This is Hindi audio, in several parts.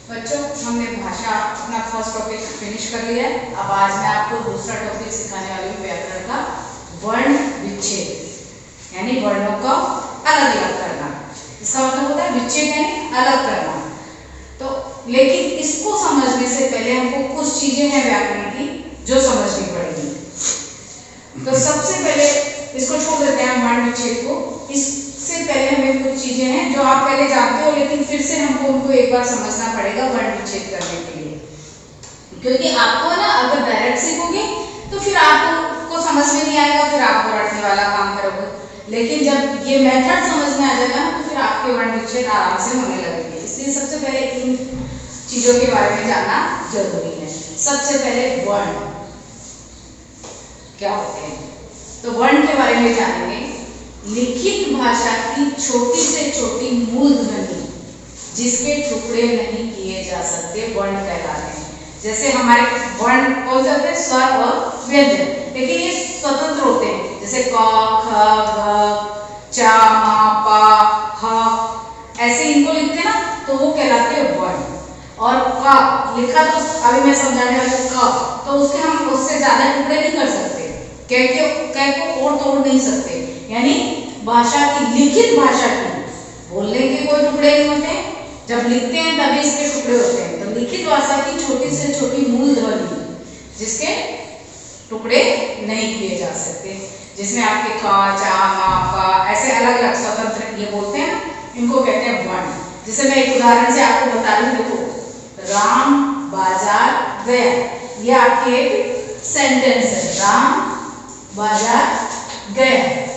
बच्चों, हमने भाषा अपना फर्स्ट टॉपिक फिनिश कर लिया है। अब आज मैं आपको दूसरा टॉपिक सिखाने वाली हूँ, व्याकरण का वर्ण विच्छेद, यानी वर्णों का अलग अलग करना। इसका मतलब होता है विच्छेद यानी अलग करना। तो लेकिन इसको समझने से पहले हमको कुछ चीजें हैं व्याकरण की जो समझनी पड़ेगी। तो सबसे पहले इसको छोड़ देते हैं वर्ण विच्छेद को। इससे पहले हमें कुछ चीजें हैं जो आप पहले जानते हो, लेकिन फिर से हमको उनको एक बार समझना पड़ेगा वर्ण विच्छेद करने के लिए, क्योंकि आपको ना अगर डायरेक्ट सीखोगे तो फिर आपको समझ में नहीं आएगा, फिर आपको रटने वाला काम करोगे। लेकिन जब ये मेथड समझ में आ जाएगा तो फिर आपके वर्ण विच्छेद आराम से होने लगेंगे। इसलिए सबसे पहले इन चीजों के बारे में जानना जरूरी है। सबसे पहले वर्ण क्या होते हैं, तो वर्ण के बारे में जानेंगे। लिखित भाषा की छोटी से छोटी मूल ध्वनि जिसके टुकड़े नहीं किए जा सकते वर्ण कहलाते हैं। जैसे हमारे वर्ण कौन से होते हैं, स्वर और व्यंजन, लेकिन ये स्वतंत्र होते हैं। जैसे क, ख, ग, च, म, प, ह, ऐसे इनको लिखते हैं ना, तो वो कहलाते हैं वर्ण। और क लिखा तो अभी मैं समझाने वाली हूँ, क तो उसके हम उससे ज्यादा टुकड़े नहीं कर सकते, क को और तोड़ नहीं सकते। यानी भाषा की, लिखित भाषा की, बोलने के कोई टुकड़े नहीं होते, जब लिखते हैं तभी इसके टुकड़े होते हैं। तो लिखित भाषा की छोटी से छोटी मूल ध्वनि जिसके टुकड़े नहीं किए जा सकते, जिसमें आपके ख, च, म, प ऐसे अलग अलग स्वतंत्र ये बोलते हैं, इनको कहते हैं वर्ण। जैसे मैं एक उदाहरण से आपको बता रही हूँ, देखो, राम बाजार गया, ये आपकी एक सेंटेंस है, राम बाजार गया।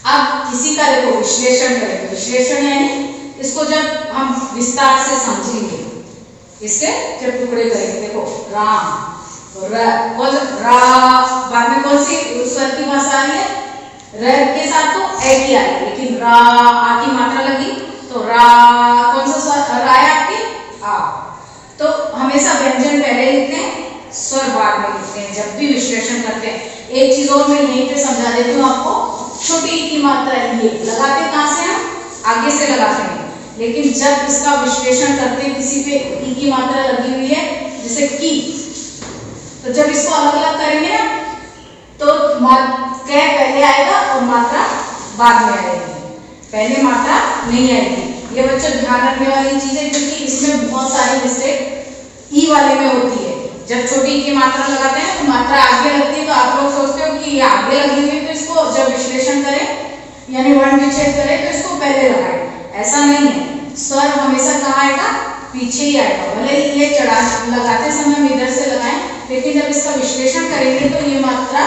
अब किसी का देखो विश्लेषण करेंगे। विश्लेषण यानी इसको जब हम विस्तार से समझेंगे, इसके जब टुकड़े करेंगे। देखो, राम रा बाद में कौन सी स्वर की भाषा आ रही है, र के साथ तो ए की आ रही है, लेकिन रा आ की मात्रा लगी तो रा कौन सा स्वर रा है आपकी, आ। तो हमेशा व्यंजन पहले लिखते हैं, स्वर बाद में लिखते हैं जब भी विश्लेषण करते हैं। एक चीज और मैं यहीं पे समझा देती हूँ आपको, छोटी ई की मात्रा ये लगाते कहां से, हम आगे से लगाते हैं, लेकिन जब इसका विश्लेषण करते हैं किसी पे ई की मात्रा लगी हुई है जैसे की, तो जब इसको अलग अलग करेंगे ना तो कै पहले आएगा और मात्रा बाद में आएगी, पहले मात्रा नहीं आएगी। ये बच्चों ध्यान रखने वाली चीज है, क्योंकि इसमें बहुत सारी मिस्टेक ई वाले में होती है। जब छोटी ई की मात्रा लगाते हैं तो मात्रा आगे लगती है, तो आप लोग सोचते हो कि ये आगे लगी हुई, तो इसको जब विश्लेषण करें यानी वर्ण विच्छेद करें तो इसको पहले लगाएं। ऐसा नहीं है, स्वर हमेशा कहाँ आएगा, पीछे ही आएगा। भले ही ये चढ़ा लगाते समय हम इधर से लगाएं, लेकिन जब इसका विश्लेषण करेंगे तो ये मात्रा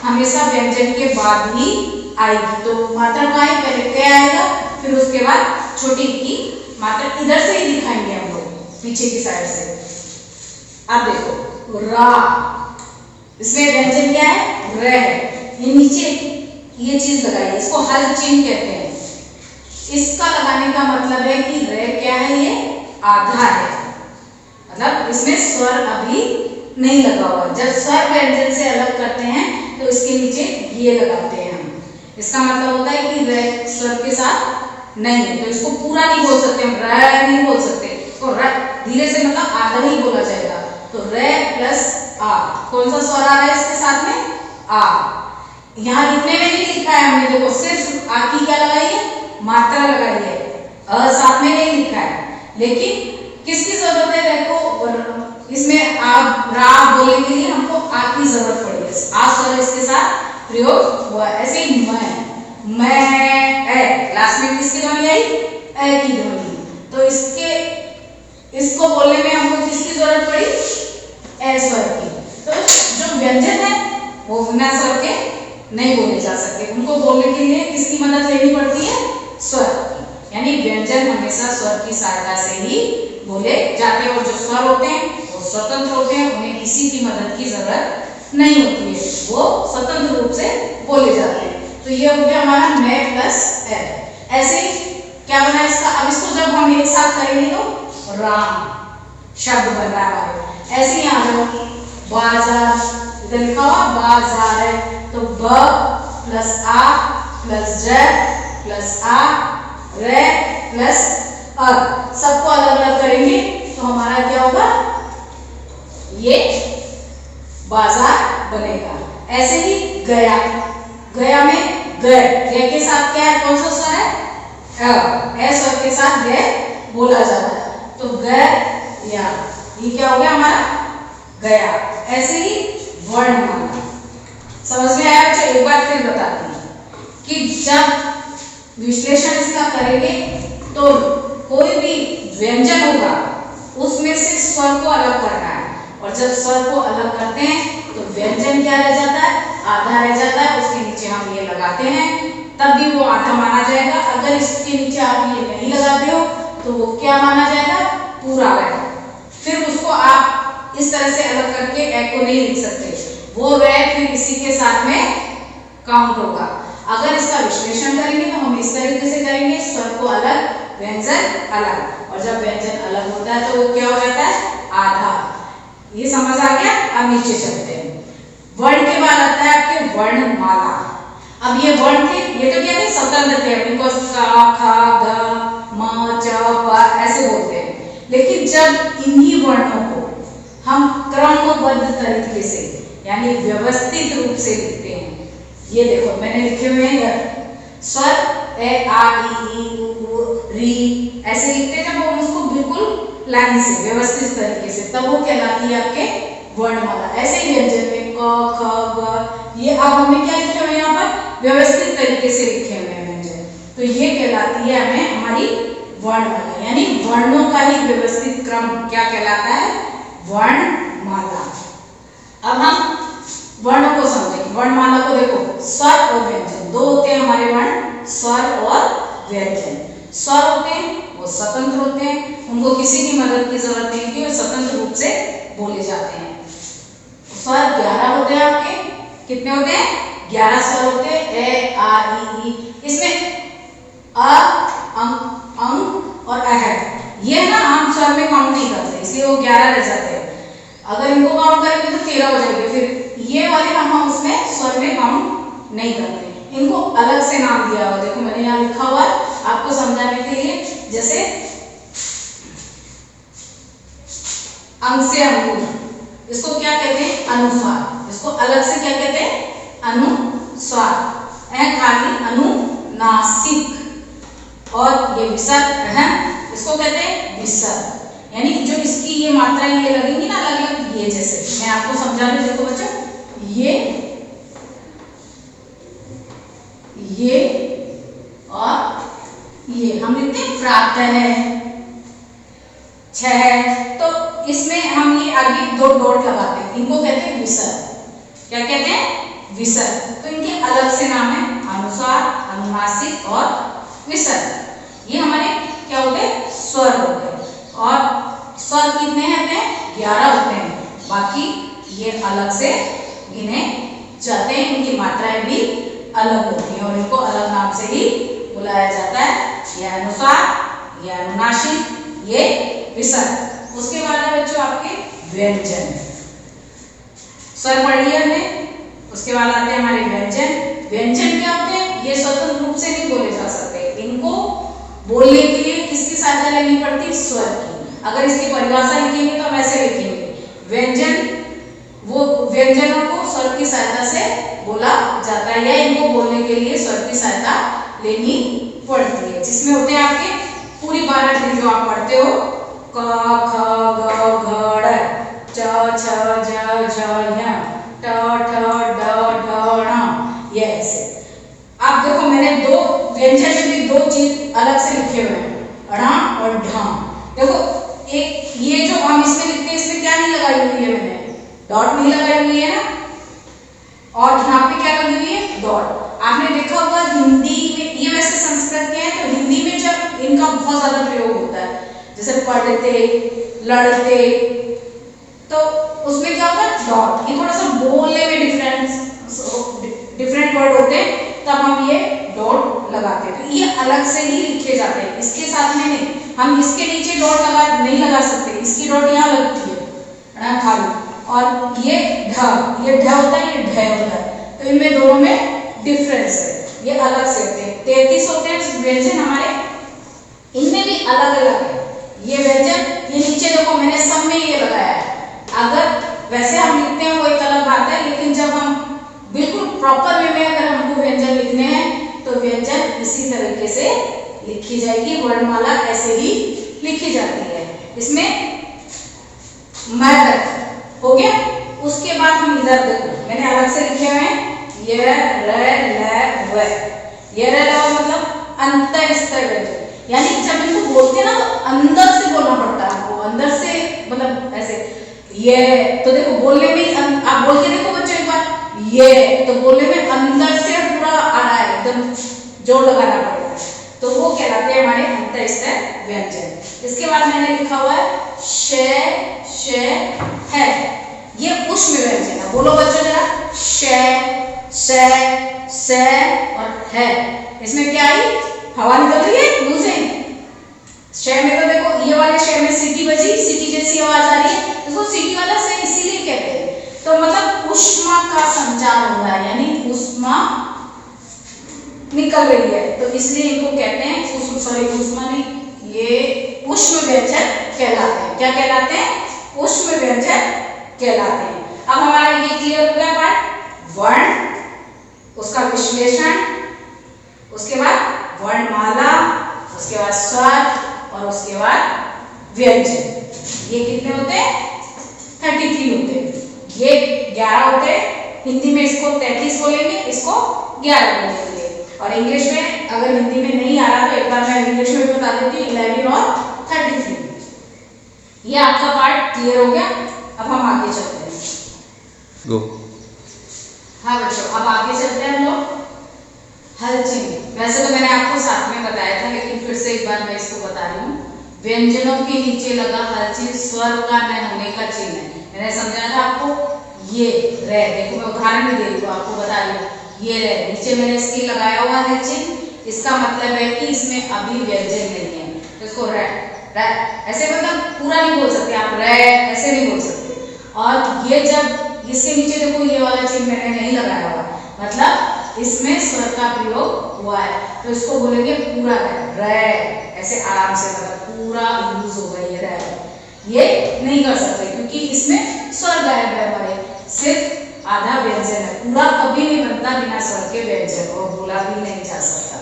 हमेशा व्यंजन के बाद ही आएगी। तो मात्रा कहाँ है, पहले कै आएगा, फिर उसके बाद छोटी की मात्रा इधर से ही दिखाएंगे हम लोग, पीछे की साइड से। अब देखो, रा, इसमें व्यंजन क्या है, र है, ये नीचे ये चीज लगाई, इसको हल चिन्ह कहते हैं। इसका लगाने का मतलब है कि र क्या है, ये आधा है, मतलब इसमें स्वर अभी नहीं लगा हुआ। जब स्वर व्यंजन से अलग करते हैं तो इसके नीचे ये लगाते हैं हम। इसका मतलब होता है कि र स्वर के साथ नहीं है, तो इसको पूरा नहीं बोल सकते हम, र नहीं बोल सकते, तो र धीरे से मतलब आधा ही बोला जाएगा। तो र प्लस आ, कौन सा स्वर आ रहा है इसके साथ में, आ। यहाँ लिखने में नहीं लिखा है हमने, देखो सिर्फ आ की क्या लगाई है, मात्रा लगाई है, अ साथ में नहीं लिखा है। लेकिन किसकी जरूरत है, देखो इसमें आप रा बोलने के लिए हमको आ की जरूरत पड़ी है, आ स्वर इसके साथ प्रयोग हुआ। ऐसे ही मैं ए, लास्ट में किसकी ध्वनि आई, ए की ध्वनि, तो इसको बोलने में हमको किसकी जरूरत पड़ी, ए स्वर की। तो जो व्यंजन है वो बिना स्वर के नहीं बोले जा सकते, उनको बोलने के लिए किसकी मदद लेनी पड़ती है, स्वर की। यानी व्यंजन हमेशा स्वर की सहायता से ही बोले जाते हैं, और जो स्वर होते हैं वो स्वतंत्र होते हैं, उन्हें किसी की मदद की जरूरत नहीं होती है, वो स्वतंत्र रूप से बोले जाते हैं। तो ये हो गया हमारा मैं प्लस ए। ऐसे क्या बना इसका, अब इसको जब हम एक साथ करेंगे तो राम शब्द बन रहा है। ऐसे ही आ जाओ, बाजार, इधर लिखा हुआ बाजार है, तो ब प्लस आ प्लस ज प्लस आ रे प्लस अब सबको अलग अलग करेंगे तो हमारा क्या होगा, ये बाजार बनेगा। ऐसे ही गया, गया में गए, गए के साथ क्या है, कौन सा स्वर है, ए स्वर के साथ गए बोला जाता है, तो गए या, ये क्या हो गया हमारा गया। ऐसे ही वर्णमाला, समझ में आया बच्चों? एक बार फिर बताती हूँ कि जब विश्लेषण इसका करेंगे तो कोई भी व्यंजन होगा उसमें से स्वर को अलग करना है, और जब स्वर को अलग करते हैं तो व्यंजन क्या रह जाता है, आधा रह जाता है, उसके नीचे हम ये लगाते हैं तब भी वो आधा माना जाएगा। अगर इसके नीचे आप ये नहीं लगाते हो तो वो क्या माना जाएगा, पूरा रहेगा। फिर उसको आप इस तरह से अलग करके ए को नहीं लिख सकते, वो रे फिर इसी के साथ में काउंट होगा। अगर इसका विश्लेषण करेंगे तो हम इस तरीके से करेंगे, स्वर को अलग, व्यंजन अलग, और जब व्यंजन अलग होता है तो वो क्या हो जाता है, आधा। ये समझ आ गया? अब नीचे चलते हैं। वर्ण के बाद आता है आपके वर्णमाला। अब ये वर्ण थे, ये तो क्या थे, स्वतंत्र थे, इनको क ख ग म च प ऐसे बोलते हैं। लेकिन जब इन्हीं वर्णों को हम क्रमबद्ध तरीके से यानी व्यवस्थित रूप से लिखते हैं, ये देखो मैंने लिखे हुए हैं स्वर ए आ ई उ री, ऐसे लिखते हैं। जब हम उसको बिल्कुल लाइन से व्यवस्थित तरीके से, तब वो कहलाती है आपके वर्णमाला। ऐसे ही व्यंजन में क ख ग, ये अब हमने क्या लिखे हुए यहाँ पर, व्यवस्थित तरीके से लिखे हुए हैं व्यंजन, तो ये कहलाती है हमें हमारी वर्णमाला, यानी वर्णों का ही व्यवस्थित क्रम क्या कहलाता है, वर्णमाला। अब हम वर्णों को समझेंगे। वर्णमाला को देखो, स्वर और व्यंजन दो होते हैं हमारे वर्ण, स्वर और व्यंजन। स्वर होते हैं वो स्वतंत्र होते हैं, उनको किसी की मदद की जरूरत नहीं होती, वो स्वतंत्र रूप से बोले जाते हैं। स्वर 11 होते हैं आपके, कितने होते हैं, 11 स्वर होते हैं, ए आ ई ई। इसमें अ अंग और अह, ये ना हम स्वर में काउंट नहीं करते, इसलिए वो 11 रह जाते हैं। अगर इनको काउंट करेंगे तो 13 हो जाएंगे, फिर ये वाले हम उसमें स्वर में काउंट नहीं करते, इनको अलग से नाम दिया हुआ। देखो मैंने यहाँ लिखा हुआ आपको समझाने के लिए, जैसे अंग से अंगूर, इसको क्या कहते हैं, अनुस्वार। इसको अलग से क्या कहते हैं, अनुस्वार। खाली अनुनासिक, और ये विसर्ग, इसको कहते हैं विसर्ग। यानी जो इसकी ये मात्रा ये लगेंगी ना अलग अलग, ये जैसे मैं आपको समझा रही हूँ, देखो बच्चों, ये और ये हम लिखते हैं प्रातः छह, तो इसमें हम ये आगे 2 डॉट लगाते हैं, इनको कहते हैं विसर्ग। क्या कहते हैं, विसर्ग। तो इनके अलग से नाम है, अनुस्वार, अनुनासिक और विसर्ग। ये हमारे क्या हो गए, स्वर हो गए। और स्वर कितने होते हैं, 11 होते हैं, बाकी ये अलग से गिने जाते हैं, इनकी मात्राएं भी अलग होती हैं और इनको अलग नाम से ही बुलाया जाता है। ये अनुस्वार, ये अनुनासिक, ये विसर्ग। उसके बाद है बच्चों आपके व्यंजन। स्वर पढ़ लिया हमने, उसके बाद आते हैं हमारे व्यंजन। व्यंजन क्या होते हैं, ये स्वतंत्र रूप से नहीं बोले जा सकते, इनको बोलने के लिए किसकी सहायता लेनी पड़ती है, स्वर की। अगर इसकी परिभाषा लिखेंगे तो हम ऐसे लिखेंगे, व्यंजन वो व्यंजनों को स्वर की सहायता से बोला जाता है, या इनको बोलने के लिए स्वर की सहायता लेनी पड़ती है, जिसमें होते हैं आपके पूरी 12 ध्वनि जो आप पढ़ते हो, क ख ग घ ड़, च छ ज झ ञ, ट ठ ड ढ ण, ये ऐसे। आप देखो मैंने 2 व्यंजन में भी 2 चीज अलग से लिखे हुए हैं, ण और ढ। देखो एक ये जो हम इसमें लिखते हैं, इसमें क्या नहीं लगाई हुई है, मैंने डॉट नहीं लगाई हुई है ना, और यहाँ पे क्या लगी हुई है, डॉट। आपने देखा होगा हिंदी में, ये वैसे संस्कृत के हैं, तो हिंदी में जब इनका बहुत ज्यादा प्रयोग होता है, जैसे पढ़ते, लड़ते, तो उसमें क्या होता है, डॉट। ये थोड़ा सा बोलने में डिफरेंट वर्ड होते हैं, तब हम ये डॉट लगाते हैं, तो ये अलग से ही लिखे जाते हैं, इसके साथ में नहीं। हम इसके नीचे डॉट नहीं लगा सकते, इसकी डॉट यहाँ लगती है खाली, और ये ढ होता है, ये ढ होता है, तो इनमें दोनों में डिफरेंस है, ये अलग से होते हैं। 33 होते हैं व्यंजन हमारे, इनमें भी अलग अलग है ये व्यंजन। ये नीचे देखो मैंने सब में ये लगाया है। अगर वैसे हम लिखते हैं वो एक अलग बात है, लेकिन जब हम बिल्कुल प्रॉपर वे में अगर हमको व्यंजन लिखने हैं तो व्यंजन इसी तरीके से लिखी जाएगी, वर्णमाला ऐसे ही लिखी जाती है। इसमें म तक हो गया। उसके बाद हम इधर देखो मैंने अलग से लिखे हुए हैं य र ल व। य र ल मतलब अंतर स्तर व्यंजन, यानी जब इनको बोलते हैं ना तो अंदर से बोलना पड़ता है आपको, अंदर से मतलब ऐसे ये। तो देखो बोलने में आप बोल के देखो बच्चों एक बार, ये तो बोलने में अंदर से पूरा आ रहा है, एकदम जोर लगाना पड़ेगा, तो वो कहलाते हैं हमारे अंतर स्तर व्यंजन। इसके बाद मैंने लिखा हुआ है श है, ये उष्म व्यंजन है। बोलो बच्चों जरा, श और है। इसमें क्या आई, हवा निकल रही है मुंह से। श में तो देखो ये वाले श में सीटी बजी, सीटी जैसी आवाज आ रही है, इसको सीटी वाला से इसीलिए कहते हैं। तो मतलब ऊष्मा का संचार हो रहा है, यानी ऊष्मा निकल रही है, तो इसलिए इनको कहते हैं ऊष्मा नहीं, ये उष्म व्यंजन कहलाते हैं। क्या कहलाते हैं, उष्म व्यंजन कहलाते हैं। अब हमारा ये क्लियर हो गया पार्ट वर्ण, उसका विश्लेषण, उसके बाद वर्णमाला, उसके बाद स्वर और उसके बाद व्यंजन। ये कितने होते हैं, 33 होते हैं। ये 11 होते हैं। हिंदी में इसको 33 बोलेंगे, इसको 11 बोलेंगे। और इंग्लिश में अगर हिंदी में नहीं आ रहा तो एक बार मैं इंग्लिश में भी बता देती हूँ, 11 और 33। ये आपका पार्ट क्लियर हो गया। अब हम आगे चलते हैं। गो। हाँ बच्चों, अब आगे चलते हैं हम लोग हल चिन्ह। वैसे तो मैंने आपको साथ में बताया था, लेकिन फिर से एक बार मैं इसको बता रही हूँ। व्यंजनों के नीचे लगा हल चिन्ह स्वर का न होने का चिन्ह है। मैंने समझाया था आपको, ये रे, देखो मैं उदाहरण भी दे रही हूँ, आपको बता रही हूँ, ये रे नीचे मैंने इसकी लगाया हुआ है चिन्ह, इसका मतलब है कि इसमें अभी व्यंजन नहीं है, तो इसको रे ऐसे मतलब पूरा नहीं बोल सकते आप, रे ऐसे नहीं बोल सकते। और ये जब इसके नीचे देखो ये वाला चिन्ह मैंने नहीं लगाया हुआ, मतलब इसमें स्वर का प्रयोग हुआ है, तो इसको बोलेंगे पूरा रे, ऐसे आराम से, मतलब पूरा यूज होगा ये रे। ये नहीं कर सकते क्योंकि इसमें स्वर गायब है हमारे, सिर्फ आधा व्यंजन है, पूरा कभी नहीं बनता बिना स्वर के व्यंजन, और बोला भी नहीं जा सकता।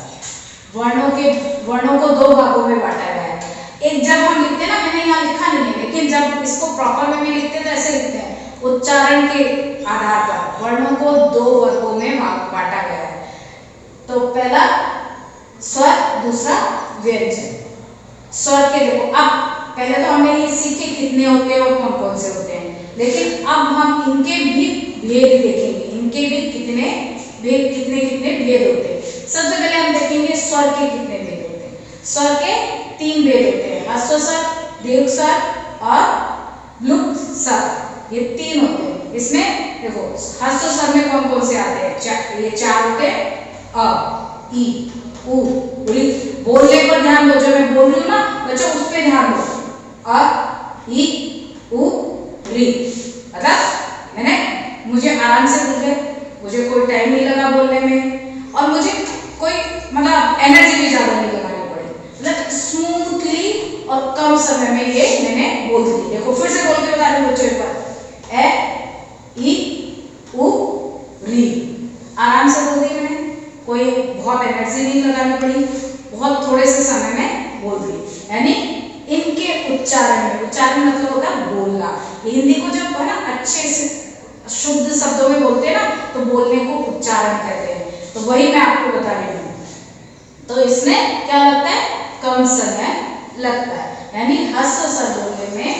वर्णों को 2 भागों में बांटा गया है। एक जब हम लिखते हैं ना, मैंने यहाँ लिखा नहीं है, लेकिन जब इसको प्रॉपर वे में लिखते हैं तो ऐसे लिखते हैं, उच्चारण के आधार पर वर्णों को 2 वर्गों में बांटा गया है। तो पहला स्वर, दूसरा व्यंजन। स्वर के देखो, अब पहले तो हमने ये सीखे कितने होते हैं और कौन कौन से होते हैं, लेकिन अब हम इनके भी भेद देखेंगे, इनके भी कितने भेद होते हैं। सबसे पहले हम देखेंगे स्वर के कितने भेद होते हैं। स्वर के 3 भेद होते हैं, ह्रस्व स्वर, दीर्घ स्वर और लुप्त स्वर, ये 3 होते हैं। इसमें देखो ह्रस्व स्वर में कौन कौन से आते हैं, ये 4 होते हैं, अ, ई, उ, ऋ। बोलने पर ध्यान दो, जो मैं बोल रही हूँ ना बच्चों उस पर ध्यान दो, अ, ई, उ, ऋ। मतलब मैंने, मुझे आराम से बोल गए, मुझे कोई टाइम नहीं लगा बोलने में, और मुझे कोई मतलब एनर्जी भी ज्यादा नहीं लगानी पड़ी, मतलब स्मूथली और कम समय में ये मैंने बोल दी। देखो फिर से बोल के बता रही हूँ बच्चों एक बार, ए, ई, उ, ऋ। आराम से बोल दी मैंने, कोई बहुत एनर्जी नहीं लगानी पड़ी, बहुत थोड़े से समय में बोल दी। यानी इनके उच्चारण में, उच्चारण मतलब होता है बोलना। हिंदी को जब है ना अच्छे से शुद्ध शब्दों में बोलते हैं ना, तो बोलने को उच्चारण कहते हैं, तो वही मैं आपको बता रही हूँ। तो इसमें क्या लगता है, कम समय लगता है, यानी ह्रस्व स्वर बोलने में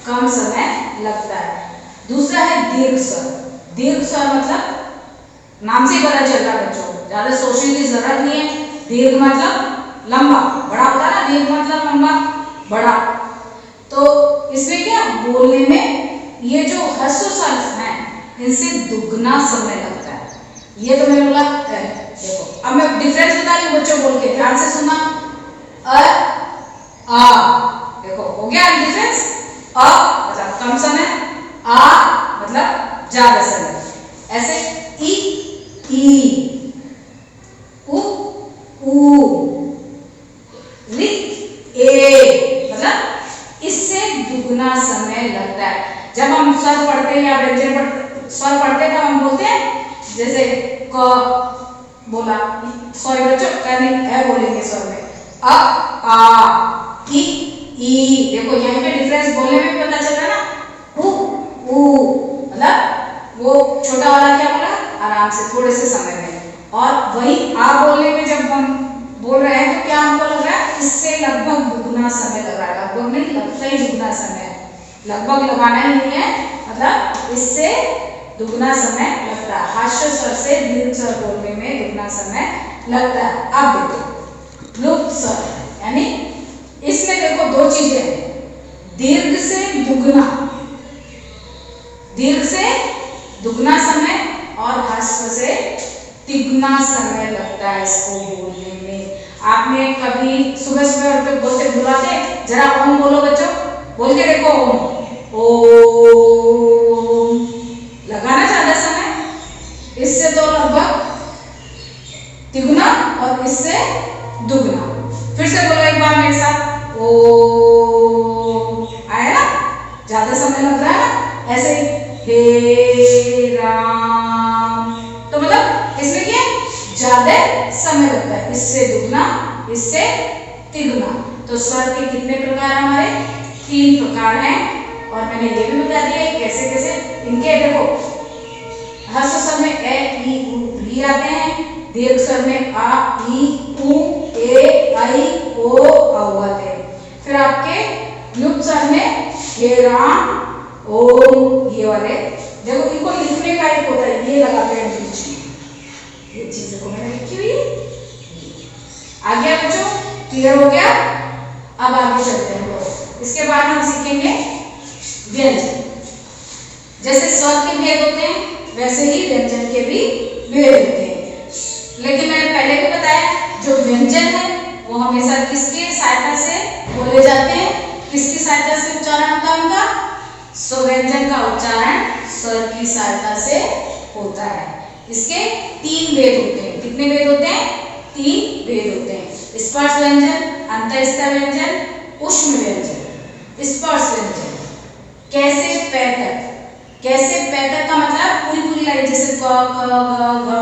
कम समय लगता है। दूसरा है दीर्घ स्वर। दीर्घ स्वर मतलब नाम से पता चलता है बच्चों, ज्यादा सोचने की जरूरत नहीं है। दीर्घ मतलब लंबा, बड़ा होता है ना, दीर्घ मतलब लंबा बड़ा। तो इसमें क्या, बोलने में ये जो ह्रस्व स्वर है इनसे दुगना समय लगता है। ये तो मैंने बोला, देखो अब मैं डिफरेंस बता रही हूँ बच्चों, बोल के ध्यान से सुना, अ, आ, देखो हो गया डिफरेंस। अ मतलब कम समय, आ मतलब ज्यादा समय। ऐसे ई, उ, ऊ, ऋ, ए, मतलब इससे दुगना समय लगता है। जब हम स्वर पढ़ते हैं या व्यंजन स्वर पढ़ते हैं तो हम बोलते हैं, जैसे क बोला, सॉरी बच्चों क नहीं है बोलेंगे स्वर में, अ आ इ ई, देखो यहाँ पे डिफरेंस बोलने में भी पता चल रहा है ना। उ मतलब वो छोटा वाला क्या बोला, आराम से थोड़े से समय में, और वही आ बोलने में जब हम बोल रहे हैं तो क्या हमको लग रहा है, इससे लगभग दुगना समय लग रहा है। लगभग नहीं, लगता ही दुगना समय है, लगभग लगाना ही नहीं है, मतलब इससे दुगना समय लगता है। हास्य स्वर से दीर्घ स्वर बोलने में दुगना समय लगता है। अब देखो लुप्त स्वर, यानी इसमें देखो दो चीजें हैं, दीर्घ से दुगना, दीर्घ से दुगना समय और ह्रस्व से तिगुना समय लगता है इसको बोलने में। आपने कभी सुबह सुबह उठ बोलते बुलाते, जरा ओम बोलो बच्चों, बोल के देखो ओम, लगाना ज्यादा समय, इससे तो लगभग तिगुना और इससे दुगना। फिर से बोलो एक बार मेरे साथ, ओम, आया ना, ज्यादा समय लग रहा है। ऐसे ही हे राम, तो मतलब इसमें क्या ज्यादा समय लगता है, इससे दुगना इससे तिगुना। तो स्वर के कितने प्रकार हमारे, 3 प्रकार हैं, और मैंने ये भी बता दिया कैसे कैसे इनके। देखो ह्रस्व स्वर में ए ई उ री आते हैं, दीर्घ स्वर में आ ई उ ए आई ओ औ आते हैं। फिर आपके लुप्त स्वर में हे राम ओम, ये वाले देखो, इनको लिखने का एक होता है, ये लगाते हैं बीच में, ये चीजें को मैंने लिखी हुई है। आ गया बच्चों, क्लियर हो गया। अब आगे चलते हैं लोग, इसके बाद हम सीखेंगे व्यंजन। जैसे स्वर के भेद होते हैं वैसे ही व्यंजन के भी भेद होते हैं, लेकिन मैंने पहले भी बताया जो व्यंजन है वो हमेशा किसकी सहायता से बोले जाते हैं, किसकी सहायता से उच्चारण होता है उनका, स्व-व्यंजन का उच्चारण स्वर की सहायता से होता है। इसके 3 भेद होते हैं। कितने भेद होते हैं, 3 भेद होते हैं, स्पर्श व्यंजन, अंतःस्थ व्यंजन, ऊष्म व्यंजन। स्पर्श व्यंजन कैसे पै तक, कैसे पै तक का मतलब पूरी पूरी लाइन, जैसे क ख ग घ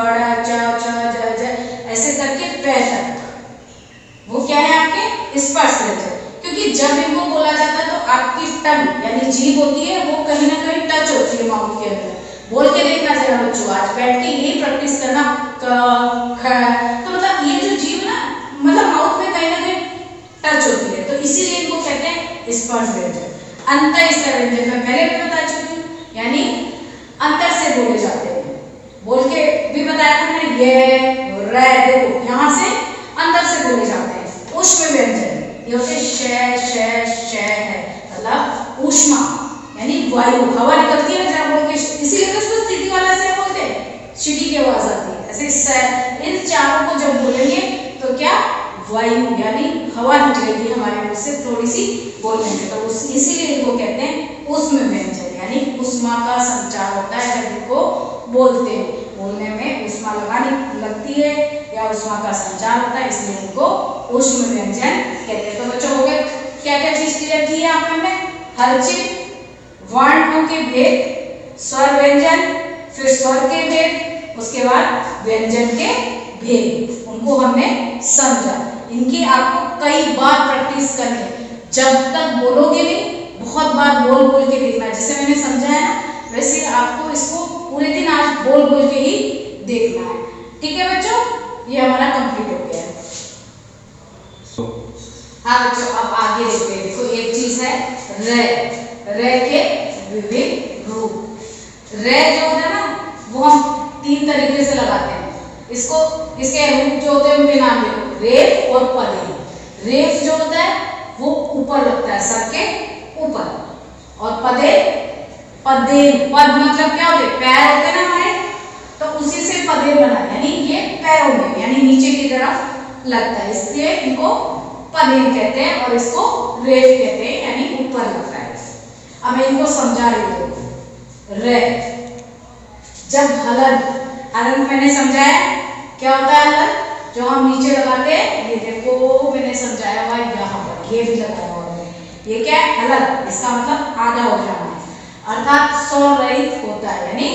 च छ ज झ ऐसे करके पै तक, वो क्या है आपके स्पर्श व्यंजन। क्योंकि जब इनको बोला जाता है तो आपकी टंग यानी जीभ होती है वो कहीं ना कहीं टच होती है माउथ के अंदर। बोल के देखना जरा बच्चों, आज बैठ के यही प्रैक्टिस करना, क ख, तो मतलब ये जो जीभ ना मतलब माउथ में कहीं ना कहीं टच होती है, तो इसीलिए इनको कहते हैं स्पर्श व्यंजन। अंतःस्थ व्यंजन मैं पहले भी बता चुकी हूँ, यानी अंतर से बोले जाते हैं, बोल के भी बताया था मैंने, ये रे, देखो यहाँ से अंदर से बोले जाते हैं। ऊष्म व्यंजन ये होते श है, मतलब ऊष्मा यानी वायु, हवा निकलती है जब बोल के, इसीलिए तो उसको स्थिति वाला से बोलते हैं, सीटी की आवाज आती है। ऐसे इन चारों को जब बोलेंगे तो क्या वायु यानी हवा निकलेगी हमारे मुंह से थोड़ी सी बोलने में, तो इसीलिए इनको कहते हैं ऊष्म व्यंजन, यानी ऊष्मा का संचार होता है जब इनको बोलते हैं, बोलने में ऊष्मा लगानी लगती है या ऊष्मा का संचार होता है, इसलिए इनको ऊष्म व्यंजन कहते हैं। तो बच्चों हो गए क्या क्या चीज क्लियर की है आप हमने, हर्षित वर्णों के भेद, स्वर व्यंजन, फिर स्वर के भेद, उसके बाद व्यंजन के भेद, उनको हमने समझा। इनकी आपको कई बार प्रैक्टिस करनी है, जब तक बोलोगे नहीं बहुत बार बोल बोल के देखना, जैसे मैंने समझाया ना वैसे आपको इसको पूरे दिन आज बोल बोल के ही देखना है। ठीक है बच्चों, ये हमारा कंप्लीट हो गया है। हाँ बच्चों अब आगे देखते हैं। देखो एक चीज है रे के विविध रूप। रे जो होता है ना वो हम 3 तरीके से लगाते हैं इसको, इसके रूप जो होते हैं उनके नाम देखो, रेफ और पदे। रेफ जो होता है वो ऊपर लगता है सर के ऊपर, और पदे पदे, पद मतलब क्या होते हैं, पैर होते हैं ना हमारे, तो उसी से पदे बना, यानी ये पैरों में यानी नीचे की तरफ लगता है, इसलिए इनको पदे कहते हैं और इसको रेफ कहते हैं, यानी ऊपर लगता है। अब मैं इनको समझा रही हूँ। रे जब हलन मैंने समझाया क्या होता है हलन, जो हम नीचे लगाते हैं, ये देखो मैंने समझाया हुआ यहाँ पर ये भी लगाया हुआ है। ये क्या है? हलन। इसका मतलब आधा हो जाना है, अर्थात स्वर रहित होता है। यानी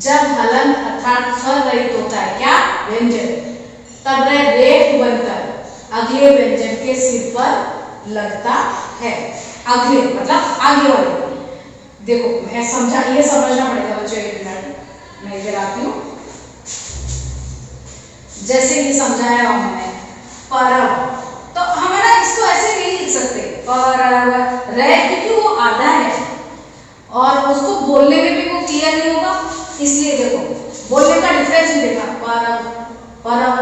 जब हलन अर्थात स्वर रहित होता है क्या व्यंजन, तब रेफ बनकर अगले व्यंजन के सिर पर लगता है। अगले मतलब आगे वाले। देखो मैं समझा, ये समझना पड़ेगा बच्चों, एक मिनट मैं इधर आती हूँ। जैसे कि समझाया हमने परब, तो हमारा इसको ऐसे नहीं लिख सकते परब रे, क्योंकि वो आधा है और उसको बोलने में भी वो क्लियर नहीं होगा। इसलिए देखो बोलने का डिफरेंस भी देखा, परब परब,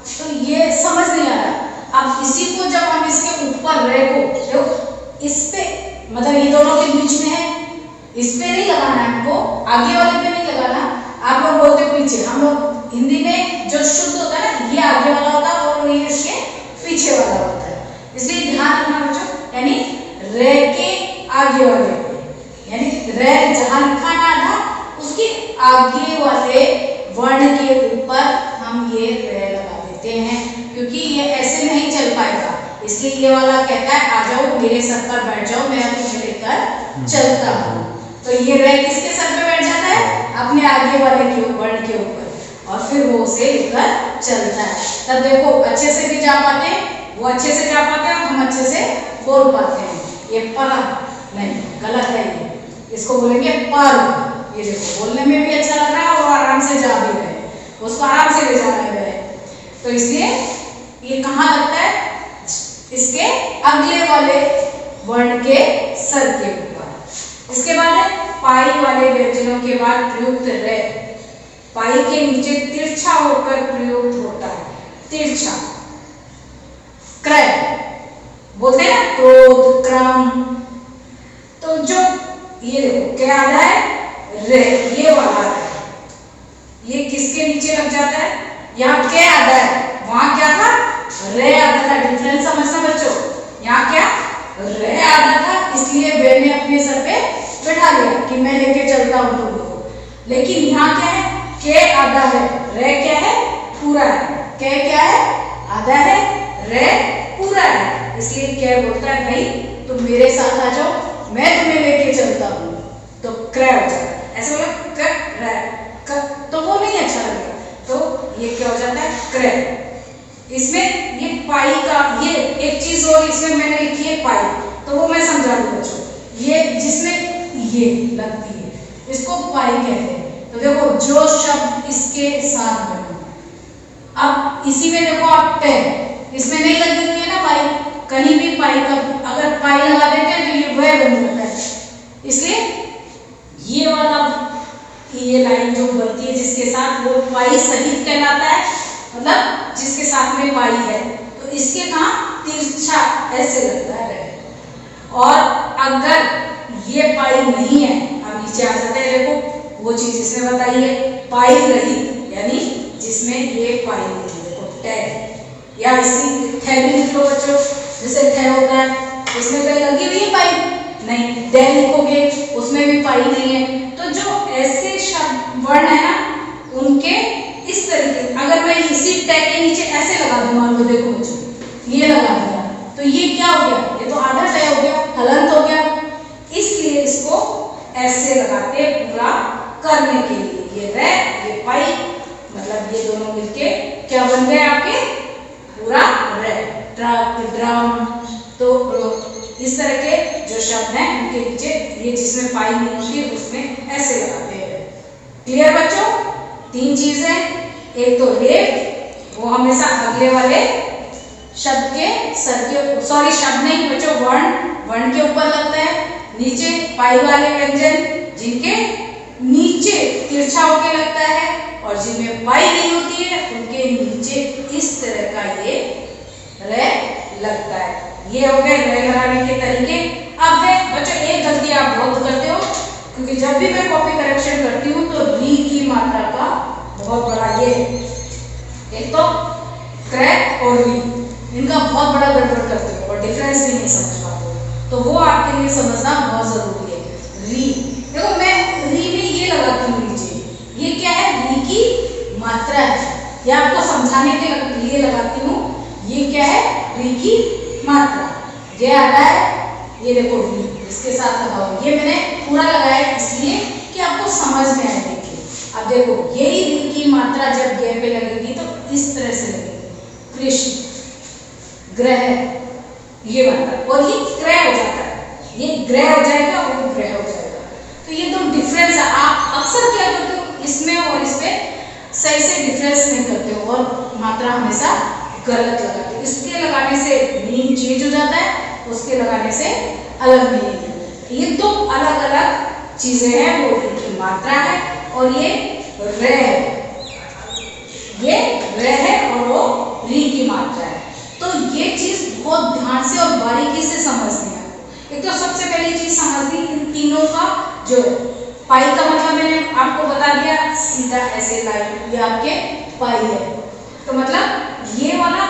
तो ये समझ नहीं आ रहा। अब इसी को जब हम इसके ऊपर रे को देखो, इस पे मतलब ये दोनों के बीच में है, इस पे नहीं लगाना है हमको, आगे वाले पे नहीं लगाना। आप लोग बोलते पीछे, हम लोग हिंदी में जो शुद्ध होता है ना, ये आगे वाला होता है और ये इसके पीछे वाला होता है, इसलिए ध्यान रखना बच्चों। यानी रे के आगे वाले, यानी रे जहां लिखा है आधा, उसके आगे वाले वर्ण के ऊपर हम ये रे लगा देते हैं, क्योंकि ये ऐसे नहीं चल पाएगा। इसलिए ये वाला कहता है आ जाओ मेरे सर पर बैठ जाओ, मैं तुम्हें लेकर चलता हूँ। तो ये रे किसके सर पे बैठ जाता है? अपने आगे वाले के वर्ण के ऊपर, और फिर वो उसे लेकर चलता है। तब देखो अच्छे से भी जा पाते हैं, वो अच्छे से जा पाते हैं, हम अच्छे से बोल पाते हैं। ये परब नहीं, गलत है ये, इसको बोलेंगे पर। ये देखो बोलने में भी अच्छा लग रहा है और आराम से जा भी रहे, उसको आराम से ले जा रहे हैं। तो इसलिए ये कहाँ लगता है? इसके अगले वाले वर्ण के सर के ऊपर। इसके बाद है पाई वाले व्यंजनों के बाद प्रयुक्त रे पाई के नीचे तिरछा होकर प्रयुक्त होता है। तिरछा क्रय बोलते हैं ना, क्रोध क्रम। तो जो ये देखो क्या आ रहा है? रे, ये वाला है, ये किसके नीचे लग जाता है? यहाँ क्या आता है, वहां क्या था? रे आता था। डिफरेंस समझना बच्चों, यहाँ क्या रे आता था, इसलिए वे ने अपने सर पे बैठा लिया कि मैं लेके चलता हूँ तुम लोग। लेकिन यहाँ क्या है? के आधा है, रे क्या है? पूरा है। के क्या है? आधा है, रे पूरा है। इसलिए क्या बोलता है भाई तुम मेरे साथ आ जाओ, मैं तुम्हें लेके चलता हूँ। तो क्रय हो जाता है, ऐसे बोला तो वो नहीं अच्छा लगेगा, तो ये क्या हो जाता है? क्रय। इसमें ये पाई का, ये एक चीज और इसमें मैंने लिखी है पाई, तो वो मैं समझा दूं बच्चों। ये जिसमें ये लगती है इसको पाई कहते हैं। तो देखो जो शब्द इसके साथ बने, अब इसी में देखो आप पे, इसमें नहीं लगी हुई है ना पाई, कहीं भी पाई का अगर पाई लगा देते हैं तो ये वह बन जाता है। इसलिए ये वाला ये लाइन जो बनती है जिसके साथ, वो पाई सहित कहलाता है, मतलब जिसके साथ में पाई है। तो इसके कहाँ तिरछा ऐसे लगता है। और अगर ये पाई नहीं है, अब नीचे आ जाते हैं, देखो वो चीज इसमें बताई है पाई रहित, यानी जिसमें ये पाई नहीं है। देखो टै, या इसी थे भी लिख लो बच्चों, जैसे थे होता है इसमें कहीं लगी हुई है पाई नहीं, डे लिखोगे उसमें भी पाई नहीं है। तो जो ऐसे शब्द वर्ण है ना, उनके इस तरीके, अगर मैं इसी टैग के नीचे ऐसे लगा दूं, मान लो देखो बच्चों ये लगा दिया, तो ये क्या हो गया? ये तो आधा टै हो गया, हलंत हो गया। इसलिए इसको ऐसे लगाते पूरा करने के लिए, ये रे ये पाई, मतलब ये दोनों मिलके क्या बन गए आपके? पूरा रे, ट्रक ड्रम। तो इस तरह के जो शब्द हैं उनके नीचे ये जिसमें पाई नहीं होती उसमें ऐसे लगाते हैं। क्लियर बच्चों? तीन चीजें, एक तो रेफ, वो हमेशा अगले वाले शब्द के सर के, सॉरी शब्द नहीं बच्चों, वर्ण के ऊपर लगता है। नीचे पाई वाले व्यंजन जिनके नीचे तिरछा होके लगता है, और जिनमें पाई नहीं होती है उनके नीचे इस तरह का ये रे लगता है। ये हो गए रे लगाने के तरीके। अब बच्चों एक गलती आप बहुत करते हो, क्योंकि जब भी मैं कॉपी करेक्शन करती हूँ तो री की मात्रा का बहुत बड़ा ये, एक तो क्रैक और री, इनका बहुत बड़ा गड़बड़ करते हो और डिफरेंस भी नहीं समझ पाते हो, तो वो आपके लिए समझना बहुत जरूरी है। री देखो, मैं री में ये लगाती हूँ नीचे, ये क्या है? री की मात्रा है, ये आपको समझाने के लिए लगाती हूँ। ये क्या है? री की मात्रा। ये आता है, ये देखो री, इसके साथ लगाओ। ये मैंने पूरा लगाया है इसलिए कि आपको समझ में आए। देखिए अब देखो, यही री की मात्रा जब गे पे लगेगी तो इस तरह से लगेगी। कृष्ण, ग्रह, ये बनता है और ये क्रय हो जाता है। ये ग्रह हो जाएगा और ग्रह हो जाएगा। तो ये दो डिफरेंस है। आप अक्सर क्या करते हो, इसमें और इसमें सही से डिफरेंस नहीं करते हो और मात्रा हमेशा गलत लगाते हो। इसके लगाने से मीनिंग चेंज हो जाता है, उसके लगाने से अलग मीनिंग है। ये दो अलग अलग चीजें हैं, वो इनकी मात्रा है और ये रे है। ये रे है और वो री की मात्रा है। तो ये चीज बहुत ध्यान से और बारीकी से समझनी है आपको। एक तो सबसे पहली चीज समझनी, इन तीनों का जो पाई का मतलब मैंने आपको बता दिया, सीधा ऐसे लाइन, ये आपके पाई है। तो मतलब ये वाला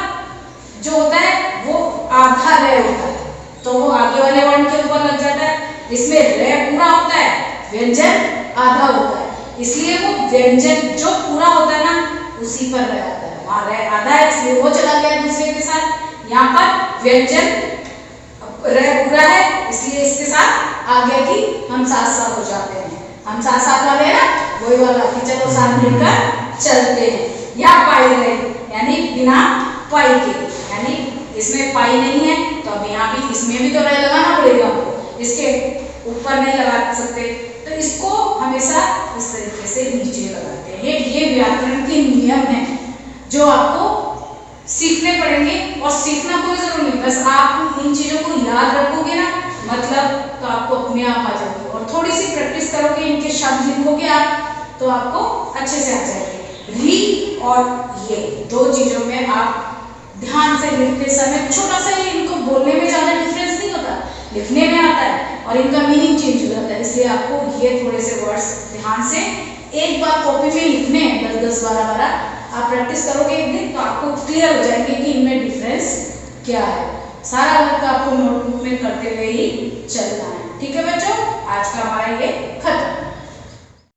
जो होता है वो आधा रे होता है, तो वो आगे वाले वर्ण के ऊपर लग जाता है। इसमें रे पूरा होता है, व्यंजन आधा होता है, इसलिए वो व्यंजन जो पूरा होता है ना उसी पर रे आता है। वहां रे आधा है इसलिए वो चला गया दूसरे के साथ। यहाँ पर व्यंजन रे पूरा है इसलिए इसके साथ आगे की हम साथ साथ हो जाते हैं। हम साथ साथ वाले हैं ना, वही वाला कि चलो साथ मिलकर चलते हैं। या पाई रहे यानी बिना पाई के, यानी इसमें पाई नहीं है तो अब यहाँ भी इसमें भी तो रे लगाना पड़ेगा आपको, इसके ऊपर नहीं लगा सकते। तो इसको हमेशा इस तरीके से नीचे लगाते हैं। ये व्याकरण के नियम हैं जो आपको सीखने पड़ेंगे और सीखना कोई जरूरी नहीं, बस आप इन चीजों को याद रखोगे ना मतलब तो आपको अपने आप आ जाएगी। और थोड़ी सी प्रैक्टिस करोगे, इनके शब्द लिखोगे आप तो आपको अच्छे से आ जाएंगे। री और ये दो चीजों में आप ध्यान से लिखते समय छोटा सा ही, इनको बोलने में ज्यादा डिफरेंस नहीं होता, लिखने में आता है और इनका मीनिंग चेंज हो जाता है। इसलिए आपको ये थोड़े से वर्ड्स ध्यान से एक बार कॉपी में लिखने हैं, 10-10, 12-12। आप प्रैक्टिस करोगे एक दिन तो आपको क्लियर हो जाएंगे कि इनमें डिफरेंस क्या है। सारा वर्क आपको नोटबुक में करते हुए ही चलना है। ठीक है बच्चों, आज का हमारा ये खत्म।